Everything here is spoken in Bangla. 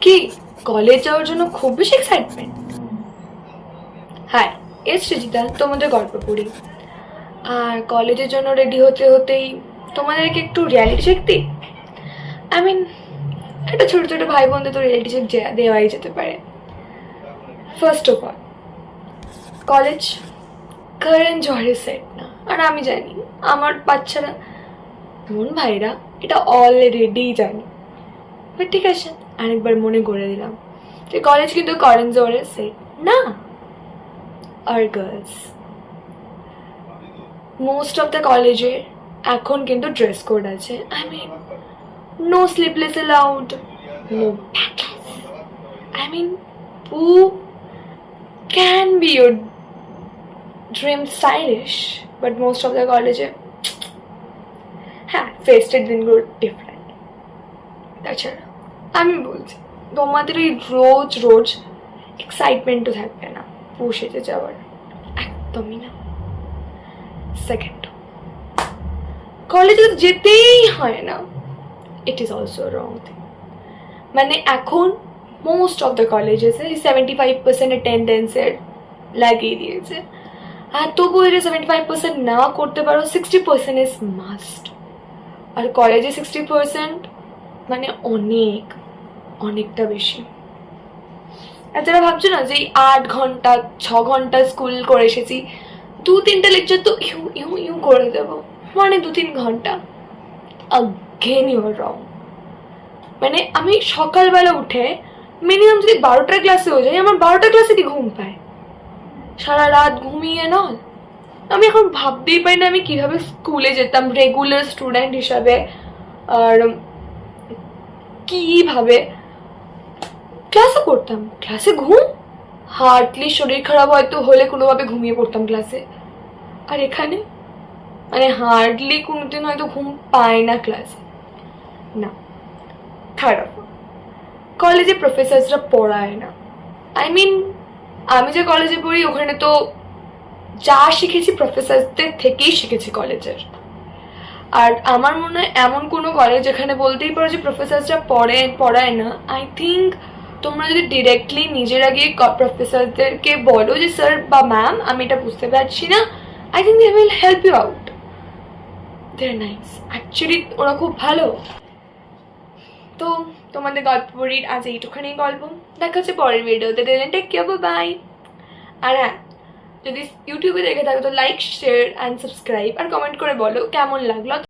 কি কলেজ যাওয়ার জন্য খুব বেশি এক্সাইটমেন্ট? হ্যাঁ, এস সৃজিতা, তোমাদের গল্প পড়ি। আর কলেজের জন্য রেডি হতে হতেই তোমাদেরকে একটু রিয়ালিটি চেক দিই। আই মিন, একটা ছোট ছোট ভাই বোনদের তো রিয়ালিটি চেক দেওয়াই যেতে পারে। First of all, college current জহরের সেট না। আর আমি জানি আমার বাচ্চারা, বোন ভাইরা এটা অলরেডি জানি, বাট ঠিক আছে, আরেকবার মনে করে দিলাম যে কলেজ কিন্তু কারেন্ট জহরের সেট না। আর গার্লস, মোস্ট অফ দ্য কলেজে এখন কিন্তু ড্রেস কোড আছে। I mean, no sleeveless allowed, no backless. I mean, who can be your dream stylish, but most of the কলেজে হ্যাঁ ফেস্টের দিনগুলো ডিফারেন্ট। তাছাড়া আমি বলছি, তোমাদের এই রোজ রোজ এক্সাইটমেন্টও থাকবে না বসেতে যাওয়ার, একদমই না। সেকেন্ড, কলেজে যেতেই হয় না, it is also wrong thing. মানে এখন মোস্ট অফ দ্য কলেজেসে 75% অ্যাটেন্ডেন্সের লাগিয়ে দিয়েছে। আর তবু এটা 75% না করতে পারো, 60% ইজ মাস্ট। আর কলেজে 60% মানে অনেক, অনেকটা বেশি। আর যারা ভাবছো না যে 8 ঘন্টা 6 ঘন্টা স্কুল করে এসেছি, 2-3টা লেকচার তো ইউ ইউ ইউ করে দেবো, মানে 2-3 ঘন্টা, অগেন ইউর রং। মানে আমি সকালবেলা উঠে মিনিমাম যদি 12টার ক্লাসে হয়ে যায়, আমার 12টার ক্লাসে কি ঘুম পায়, সারা রাত ঘুমিয়ে নয়। আমি এখন ভাবতেই পারি না আমি কিভাবে স্কুলে যেতাম রেগুলার স্টুডেন্ট হিসাবে, আর কিভাবে ক্লাসে করতাম। ক্লাসে ঘুম, হার্ডলি শরীর খারাপ হয়তো হলে কোনোভাবে ঘুমিয়ে পড়তাম ক্লাসে। আর এখানে মানে হার্ডলি কোনোদিন হয়তো ঘুম পায় না ক্লাসে না। থার্ড অফ অল, কলেজে প্রফেসরসরা পড়ায় না। আই মিন, আমি যে কলেজে পড়ি ওখানে তো যা শিখেছি প্রফেসরদের থেকেই শিখেছি কলেজের। আর আমার মনে হয় এমন কোনো কলেজ যেখানে বলতেই পারো যে প্রফেসরসরা পড়ায় না। আই থিঙ্ক তোমরা যদি ডিরেক্টলি নিজেরা গিয়ে প্রফেসরদেরকে বলো যে স্যার বা ম্যাম আমি এটা বুঝতে পারছি না, I think they will help you out. They are nice, actually ওরা খুব ভালো। তো তোমাদের গল্প পড়ির আজ এইটুখানি গল্প। দেখা হচ্ছে পরের ভিডিওতে। Take care, by. আর হ্যাঁ, যদি ইউটিউবে দেখে থাকো তো লাইক, শেয়ার অ্যান্ড সাবস্ক্রাইব, আর কমেন্ট করে বলো কেমন লাগলো।